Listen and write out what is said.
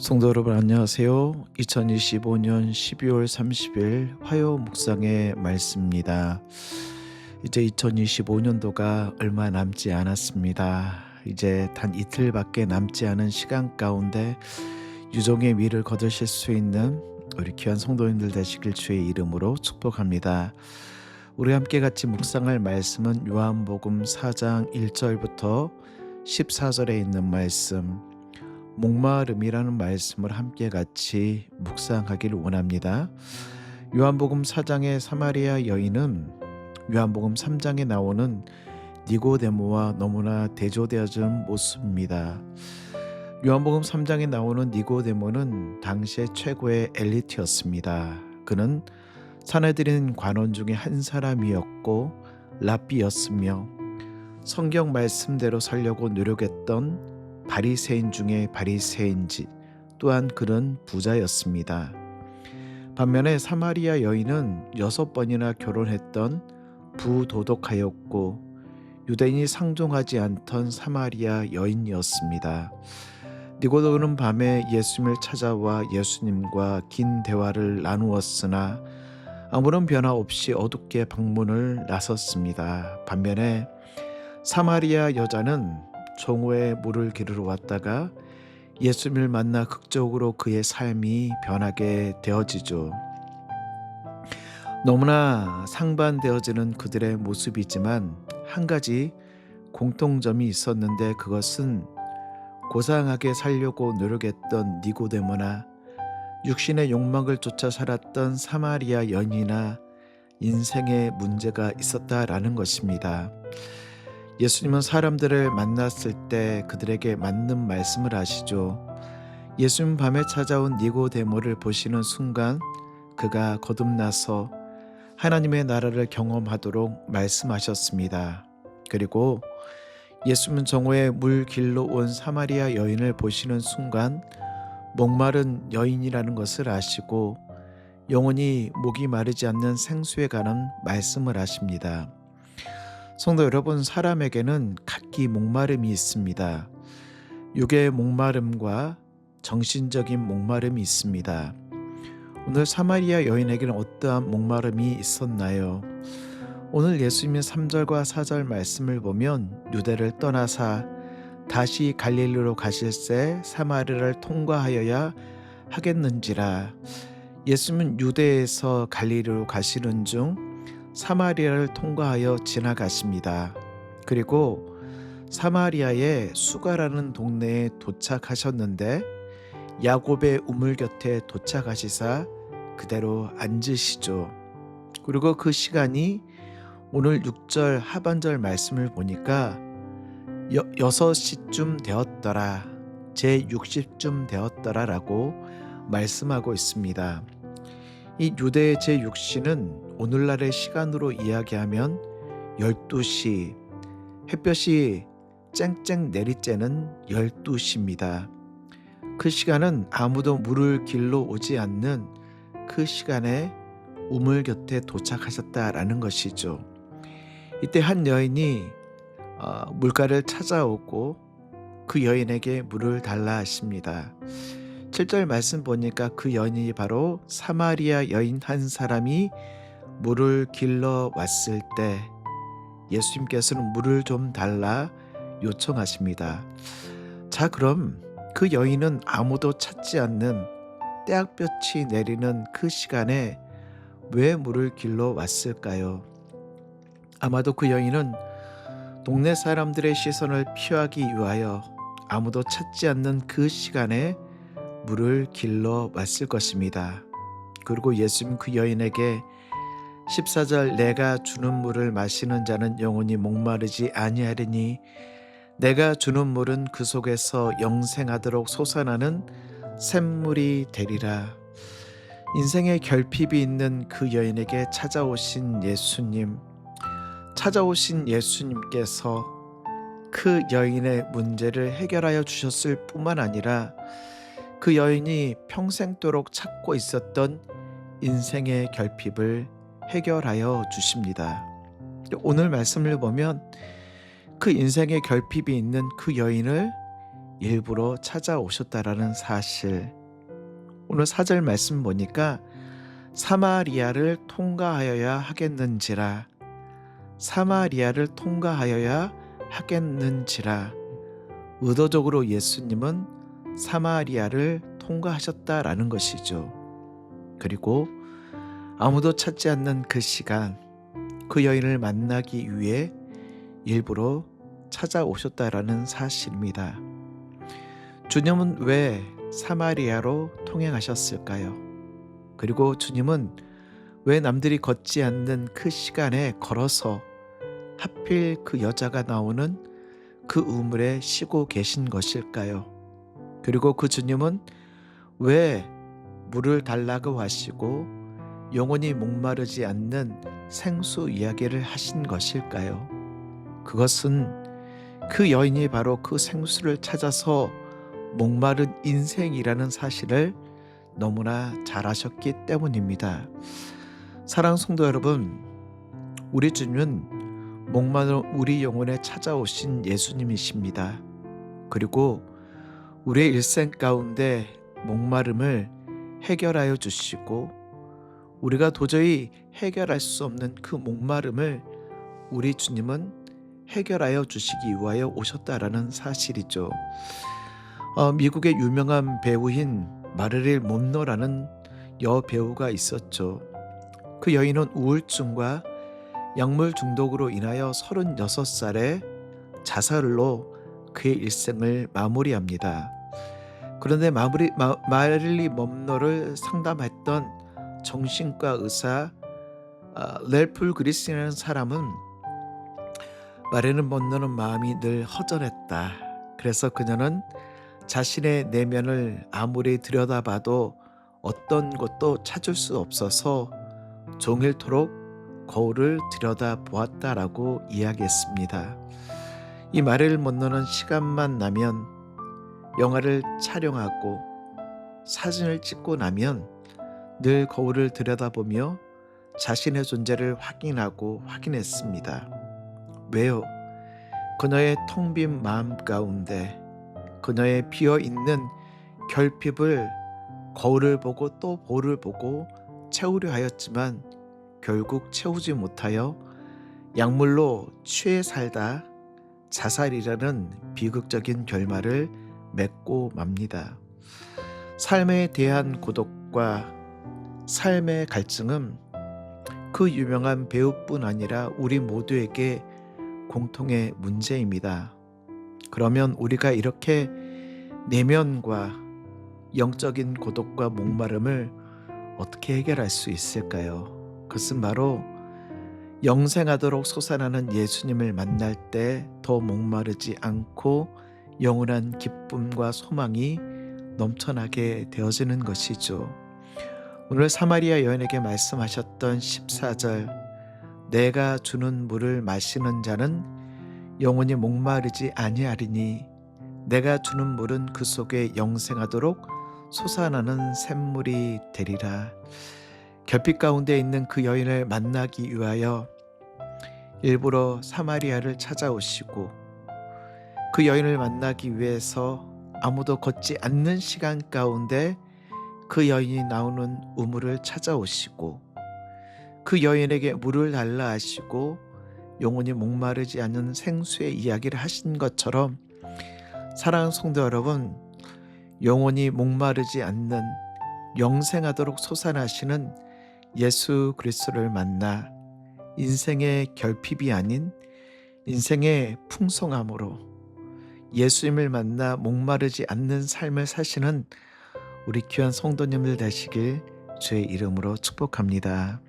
성도 여러분 안녕하세요. 2025년 12월 30일 화요 묵상의 말씀입니다. 이제 2025년도가 얼마 남지 않았습니다. 이제 단 이틀밖에 남지 않은 시간 가운데 유종의 미를 거두실 수 있는 우리 귀한 성도님들 되시길 주의 이름으로 축복합니다. 우리 함께 같이 묵상할 말씀은 요한복음 4장 1절부터 14절에 있는 말씀, 목마름이라는 말씀을 함께 같이 묵상하기를 원합니다. 요한복음 4장의 사마리아 여인은 요한복음 3장에 나오는 니고데모와 너무나 대조되어진 모습입니다. 요한복음 3장에 나오는 니고데모는 당시의 최고의 엘리트였습니다. 그는 사내들인 관원 중에 한 사람이었고 랍비였으며 성경 말씀대로 살려고 노력했던 바리새인 중에 바리새인지, 또한 그는 부자였습니다. 반면에 사마리아 여인은 6번이나 결혼했던 부도덕하였고 유대인이 상종하지 않던 사마리아 여인이었습니다. 니고데모는 밤에 예수님을 찾아와 예수님과 긴 대화를 나누었으나 아무런 변화 없이 어둡게 방문을 나섰습니다. 반면에 사마리아 여자는 종호에 물을 기르러 왔다가 예수님을 만나 극적으로 그의 삶이 변하게 되어지죠. 너무나 상반되어지는 그들의 모습이지만 한 가지 공통점이 있었는데, 그것은 고상하게 살려고 노력했던 니고데모나 육신의 욕망을 쫓아 살았던 사마리아 여인이나 인생에 문제가 있었다라는 것입니다. 예수님은 사람들을 만났을 때 그들에게 맞는 말씀을 하시죠. 예수님 밤에 찾아온 니고데모를 보시는 순간 그가 거듭나서 하나님의 나라를 경험하도록 말씀하셨습니다. 그리고 예수님은 정오에 물 길러 온 사마리아 여인을 보시는 순간 목마른 여인이라는 것을 아시고 영원히 목이 마르지 않는 생수에 관한 말씀을 하십니다. 성도 여러분, 사람에게는 각기 목마름이 있습니다. 육의 목마름과 정신적인 목마름이 있습니다. 오늘 사마리아 여인에게는 어떠한 목마름이 있었나요? 오늘 예수님의 3절과 4절 말씀을 보면 유대를 떠나사 다시 갈릴리로 가실새 사마리아를 통과하여야 하겠는지라, 예수님은 유대에서 갈릴리로 가시는 중 사마리아를 통과하여 지나가십니다. 그리고 사마리아의 수가라는 동네에 도착하셨는데 야곱의 우물 곁에 도착하시사 그대로 앉으시죠. 그리고 그 시간이 오늘 6절 하반절 말씀을 보니까 6시쯤 되었더라, 제60쯤 되었더라 라고 말씀하고 있습니다. 이 유대의 제6시는 오늘날의 시간으로 이야기하면 12시, 햇볕이 쨍쨍 내리쬐는 12시입니다. 그 시간은 아무도 물을 길러 오지 않는 그 시간에 우물 곁에 도착하셨다라는 것이죠. 이때 한 여인이 물가를 찾아오고 그 여인에게 물을 달라 하십니다. 7절 말씀 보니까 그 여인이 바로 사마리아 여인 한 사람이 물을 길러 왔을 때 예수님께서는 물을 좀 달라 요청하십니다. 자, 그럼 그 여인은 아무도 찾지 않는 떼약볕이 내리는 그 시간에 왜 물을 길러 왔을까요? 아마도 그 여인은 동네 사람들의 시선을 피하기 위하여 아무도 찾지 않는 그 시간에 물을 길러 왔을 것입니다. 그리고 예수님 그 여인에게 14절, 내가 주는 물을 마시는 자는 영원히 목마르지 아니하리니 내가 주는 물은 그 속에서 영생하도록 솟아나는 샘물이 되리라. 인생의 결핍이 있는 그 여인에게 찾아오신 예수님께서 그 여인의 문제를 해결하여 주셨을 뿐만 아니라 그 여인이 평생도록 찾고 있었던 인생의 결핍을 해결하여 주십니다. 오늘 말씀을 보면 그 인생의 결핍이 있는 그 여인을 일부러 찾아오셨다라는 사실. 오늘 4절 말씀 보니까 사마리아를 통과하여야 하겠는지라, 사마리아를 통과하여야 하겠는지라. 의도적으로 예수님은 사마리아를 통과하셨다라는 것이죠. 그리고 아무도 찾지 않는 그 시간, 그 여인을 만나기 위해 일부러 찾아오셨다라는 사실입니다. 주님은 왜 사마리아로 통행하셨을까요? 그리고 주님은 왜 남들이 걷지 않는 그 시간에 걸어서 하필 그 여자가 나오는 그 우물에 쉬고 계신 것일까요? 그리고 그 주님은 왜 물을 달라고 하시고 영원히 목마르지 않는 생수 이야기를 하신 것일까요? 그것은 그 여인이 바로 그 생수를 찾아서 목마른 인생이라는 사실을 너무나 잘 아셨기 때문입니다. 사랑하는 성도 여러분, 우리 주님은 목마른 우리 영혼에 찾아오신 예수님이십니다. 그리고 우리의 일생 가운데 목마름을 해결하여 주시고, 우리가 도저히 해결할 수 없는 그 목마름을 우리 주님은 해결하여 주시기 위하여 오셨다라는 사실이죠. 미국의 유명한 배우인 마릴린 먼로라는 여배우가 있었죠. 그 여인은 우울증과 약물 중독으로 인하여 36살에 자살로 그의 일생을 마무리합니다. 그런데 마릴린 먼로를 상담했던 정신과 의사 렐프 그리스라는 사람은 마릴린 먼로는 마음이 늘 허전했다. 그래서 그녀는 자신의 내면을 아무리 들여다봐도 어떤 것도 찾을 수 없어서 종일토록 거울을 들여다보았다라고 이야기했습니다. 이 마릴린 먼로는 시간만 나면 영화를 촬영하고 사진을 찍고 나면 늘 거울을 들여다보며 자신의 존재를 확인했습니다. 왜요? 그녀의 텅 빈 마음 가운데 그녀의 비어있는 결핍을 거울을 보고 또 거울을 보고 채우려 하였지만 결국 채우지 못하여 약물로 취해 살다 자살이라는 비극적인 결말을 맺고 맙니다. 삶에 대한 고독과 삶의 갈증은 그 유명한 배우뿐 아니라 우리 모두에게 공통의 문제입니다. 그러면 우리가 이렇게 내면과 영적인 고독과 목마름을 어떻게 해결할 수 있을까요? 그것은 바로 영생하도록 솟아나는 예수님을 만날 때 더 목마르지 않고 영원한 기쁨과 소망이 넘쳐나게 되어지는 것이죠. 오늘 사마리아 여인에게 말씀하셨던 14절, 내가 주는 물을 마시는 자는 영원히 목마르지 아니하리니 내가 주는 물은 그 속에 영생하도록 솟아나는 샘물이 되리라. 결핍 가운데 있는 그 여인을 만나기 위하여 일부러 사마리아를 찾아오시고, 그 여인을 만나기 위해서 아무도 걷지 않는 시간 가운데 그 여인이 나오는 우물을 찾아오시고, 그 여인에게 물을 달라 하시고 영원히 목마르지 않는 생수의 이야기를 하신 것처럼, 사랑하는 성도 여러분, 영원히 목마르지 않는 영생하도록 솟아나시는 예수 그리스도를 만나 인생의 결핍이 아닌 인생의 풍성함으로 예수님을 만나 목마르지 않는 삶을 사시는 우리 귀한 성도님들 되시길 주의 이름으로 축복합니다.